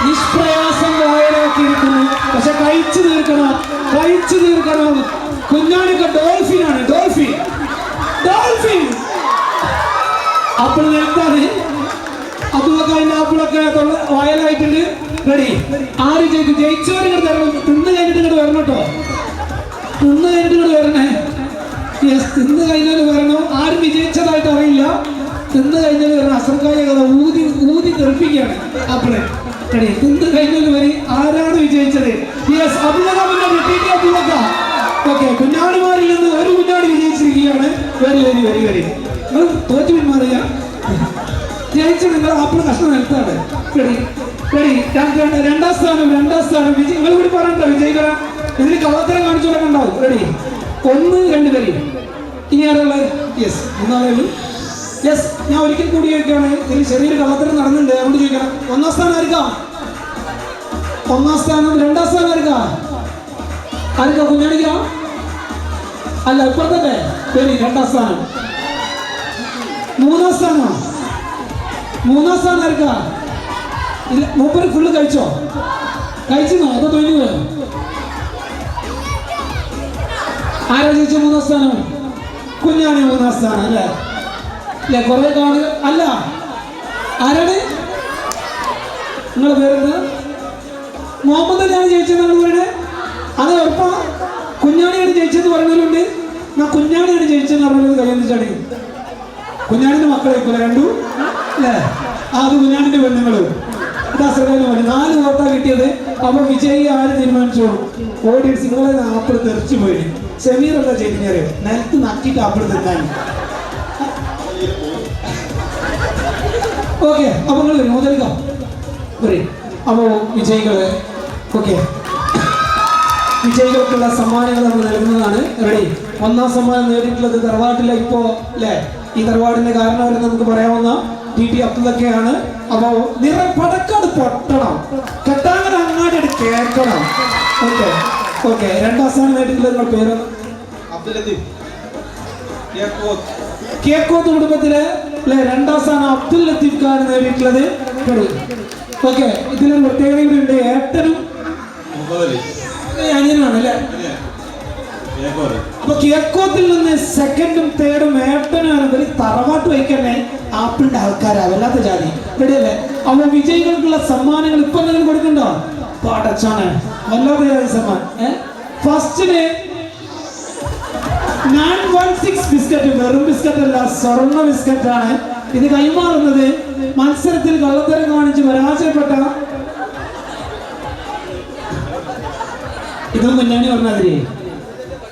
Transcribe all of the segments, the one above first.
നിഷ്പ്രയാസം വായനാക്കിയിരിക്കുന്നു. പക്ഷെ കഴിച്ചു തീർക്കണം. കുഞ്ഞാണിക്ക് ഡോൾഫിനാണ്. ഡോൾഫിൻ ആപ്പിൾ നിലത്താണ്. അതൊക്കെ അതിന്റെ ആപ്പിളൊക്കെ വായലായിട്ടുണ്ട്. റെഡി? ആര് ജയിക്കും? ജയിച്ചവർ ഇങ്ങോട്ട് തരണം. തിന്ന് കഴിഞ്ഞിട്ട് ഇങ്ങോട്ട് വരണം കേട്ടോ. വരണേ. യെസ്, തിന്ന് കഴിഞ്ഞാൽ വരണം. ആരും വിജയിച്ചതായിട്ട് അറിയില്ല. തിന്ന് കഴിഞ്ഞാൽ വരണം. അസർക്കായ കഥ ഊതി തെറിപ്പിക്കുകയാണ് ആപ്പിള്. റെഡി? തിന്ന് കഴിഞ്ഞാൽ വരി. ആരാണ് വിജയിച്ചത്? യെസ്, അബ്ദുള്ള. ഓക്കെ, കുഞ്ഞാടുമാരിൽ നിന്ന് ഒരു കുഞ്ഞാട് വിജയിച്ചിരിക്കുകയാണ്. വരി. തോറ്റു പിന്മാറിയ ജയിച്ചു. നിങ്ങൾ ആപ്പിള് കഷ്ണം നിലത്താണ്. റെഡി? രണ്ടാം സ്ഥാനം. നിങ്ങൾ കൂടി പറയണ്ട വിജയിക്കണ. ഇതിന് കള്ളത്തരം കാണിച്ചു കൊടുക്കണ്ടാവും. റെഡി? 1, 2 വരി. ഇനി ആരുള്ളത്? യെസ്, ഒന്നാമത്. യെസ്, ഞാൻ ഒരിക്കൽ കൂടി ചോദിക്കുകയാണ്. ഇതിൽ ചെറിയൊരു കള്ളത്തരം നടന്നിട്ടുണ്ട്, അതുകൊണ്ട് ചോദിക്കണം. ഒന്നാം സ്ഥാനം ആർക്കാ? രണ്ടാം സ്ഥാനം ആർക്കാ? കുഞ്ഞാണിക്കാ? അല്ല, ഇപ്പുറത്തല്ലേ? ശരി, രണ്ടാം സ്ഥാനം. മൂന്നാം സ്ഥാനം ആർക്കാ? ഇല്ല, മൂപ്പര് ഫുള്ള് കഴിച്ചോ? കഴിച്ചോ? അതോ തൊഴിൽ പോയോ? ആരാ ചോദിച്ച മൂന്നാം സ്ഥാനം? കുഞ്ഞാണി മൂന്നാം സ്ഥാനം അല്ലേ? കുറെ കാണുക. അല്ല, ആരാണ് നിങ്ങളെ പേരെന്താ? മുഹമ്മദ് അലിയാണ് ജയിച്ചതെന്നാണ് പറയുന്നത്. അത് ഉറപ്പാ? കുഞ്ഞാണിയാണ് ജയിച്ചതെന്ന് പറയുന്നവരുണ്ട്. കുഞ്ഞാണിയാണ് ജയിച്ചതെന്ന് പറഞ്ഞത് കയ്യെന്നിച്ചാണ്. കുഞ്ഞാണിന്റെ മക്കളായിക്കോലെ രണ്ടു അല്ലേ? അത് കുഞ്ഞാണിന്റെ പെണ്ണുങ്ങള്. ഇതാ ശ്രദ്ധ പോലെ 4 വോട്ടാ കിട്ടിയത്. അപ്പൊ വിജയി ആര് തീരുമാനിച്ചോളൂ? ഓഡിയൻസ്. നിങ്ങളെ ആപ്പിൾ തെറിച്ചു പോയി. സെമീർ എന്താ ചെയ്തിരിക്കറിയോ? നിലത്ത് നക്കിട്ട് ആപ്പിൾ തിന്നാൻ. ഓക്കെ, അപ്പൊ നിങ്ങൾ വരും മുതലിക്കാം. അപ്പോ വിജയികൾക്കുള്ള സമ്മാനങ്ങൾ നമ്മൾ നൽകുന്നതാണ്. റെഡി? ഒന്നാം സമ്മാനം നേടിയിട്ടുള്ളത് തറവാട്ടിലെ ഇപ്പോ അല്ലെ, ഈ തറവാടിന്റെ കാരണവരെ നമുക്ക് പറയാവുന്ന ടി അബ്ദുള്ളൊക്കെയാണ്. അപ്പോ പടക്കാട് പൊട്ടണം, കെട്ടാങ്ങനെ അങ്ങാടി കേൾക്കണം. ഓക്കെ. രണ്ടാം സ്ഥാനം നേടിയിട്ടുള്ളത് നിങ്ങളുടെ പേര്? അബ്ദുൽ ലത്തീഫ്. കേക്കോത്ത് കുടുംബത്തിലെ രണ്ടാം സ്ഥാനം അബ്ദുൽ ലത്തീഫ് ഖാൻ നേടിയിട്ടുള്ളത്. ഓക്കെ, ഇതിലൊരു പ്രത്യേകത കൂടി ഉണ്ട്. ഏട്ടനും അനിയനാണ് അല്ലേ? അപ്പൊ കേക്കോത്തിൽ നിന്ന് 2ും 3ും ഏട്ടനാണ്. തറവാട്ട് വയ്ക്കന്നെ ആപ്പിളിന്റെ ആൾക്കാരാ, വല്ലാത്ത ജാതി. റെഡിയല്ലേ? അപ്പൊ വിജയികൾക്കുള്ള സമ്മാനങ്ങൾ ഇപ്പൊ എന്തെങ്കിലും കൊടുക്കണ്ടോ? പാടച്ചാണ് വല്ലാത്ത ജാതി സമ്മാനം. ഫസ്റ്റിന് 916 ബിസ്ക്കറ്റ്. വെറും ബിസ്ക്കറ്റ് അല്ല, സ്വർണ്ണ ബിസ്ക്കറ്റ് ആണ്. ഇത് കൈമാറുന്നത് മത്സരത്തിൽ കള്ളത്തരം കാണിച്ച് പരാജയപ്പെട്ട ഇതും കുഞ്ഞാണി പറഞ്ഞാതിരി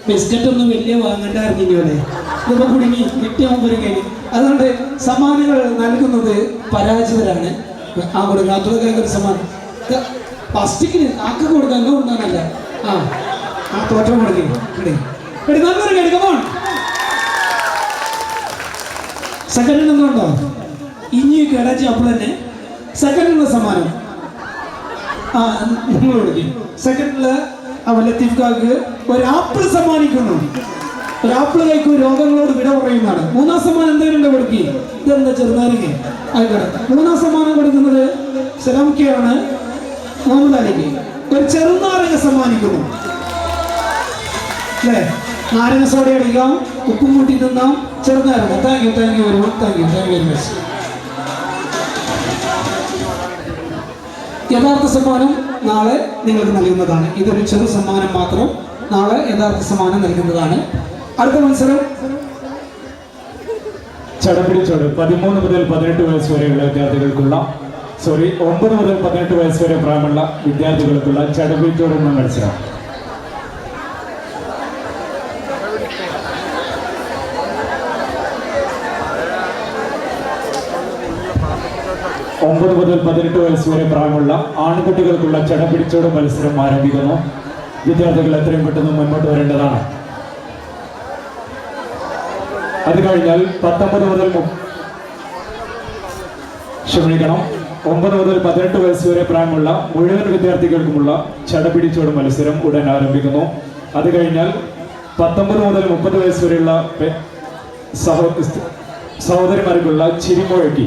ബിസ്ക്കറ്റ് ഒന്നും വലിയ വാങ്ങണ്ടായിരുന്നില്ലേ? ഇതിപ്പോ കുടുങ്ങി കിട്ടിയാകുമ്പോൾ കഴിഞ്ഞു. അതുകൊണ്ട് സമ്മാനങ്ങൾ നൽകുന്നത് പരാജിതരാണ്. കൊടുക്കാത്തൊക്കെ ഒരു സമ്മാനം പ്ലാസ്റ്റിക്കിന് ആക്ക് കൊടുക്കാൻ എന്തോ ഉണ്ടാകുന്നല്ല. തോറ്റം കൊടുക്കും. നല്ലൊരു കേൾക്കുമോ? സെക്കൻഡിൽ ഒന്നുണ്ടോ? ഇനി കിടച്ച് അപ്പോൾ തന്നെ സെക്കൻഡിലുള്ള സമ്മാനം നിങ്ങൾ കൊടുക്കും. സെക്കൻഡില് ലത്തീഫ്ക്ക് ഒരു ആപ്പിൾ സമ്മാനിക്കുന്നു. ഒരു ആപ്പിൾ കഴിക്കും, രോഗങ്ങളോട് വിട പറയുന്നതാണ്. മൂന്നാം സമ്മാനം എന്തെങ്കിലും കൊടുക്കി. ഇതെന്താ ചെറുനാരിക ആയിക്കോട്ടെ. മൂന്നാം സമ്മാനം കൊടുക്കുന്നത് സലാംക്കയാണ്. മുഹമ്മദ് അലിക്ക് ഒരു ചെറുനാരക സമ്മാനിക്കുന്നു അല്ലേ? നാരങ്ങ സോഡ അടിക്കാം, ഉപ്പും കൂട്ടി തിന്നാം, ചെറുനാരങ്ങ. Thank you very much. യഥാർത്ഥ സമ്മാനം നാളെ നിങ്ങൾക്ക് നൽകുന്നതാണ്. ഇതൊരു ചെറു സമ്മാനം മാത്രം. നാളെ യഥാർത്ഥ സമ്മാനം നൽകുന്നതാണ്. അടുത്ത മത്സരം ചടപിടിച്ചോട് 13 മുതൽ 18 വയസ്സ് വരെയുള്ള വിദ്യാർത്ഥികൾക്കുള്ള 9 മുതൽ 18 വയസ്സ് വരെ പ്രായമുള്ള വിദ്യാർത്ഥികൾക്കുള്ള ചടപിടിച്ചോട് എന്ന മത്സരം. ഒമ്പത് മുതൽ 18 വയസ്സ് വരെ പ്രായമുള്ള ആൺകുട്ടികൾക്കുള്ള ചടപിടിച്ചോട് മത്സരം ആരംഭിക്കുന്നു. വിദ്യാർത്ഥികൾ എത്രയും പെട്ടെന്ന് മുന്നോട്ട് വരേണ്ടതാണ്. അത് കഴിഞ്ഞാൽ 19 മുതൽ 9 മുതൽ 18 വയസ്സ് വരെ പ്രായമുള്ള മുഴുവൻ വിദ്യാർത്ഥികൾക്കുമുള്ള ചടപിടിച്ചോട് മത്സരം ഉടൻ ആരംഭിക്കുന്നു. അത് കഴിഞ്ഞാൽ 19 മുതൽ 30 വയസ്സ് വരെയുള്ള സഹോദരിമാർക്കുള്ള ചിരിമുഴക്കി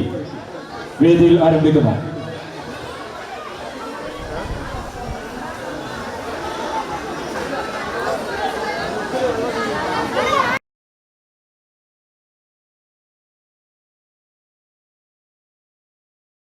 വേദിയിൽ ആരംഭിക്കുന്നു.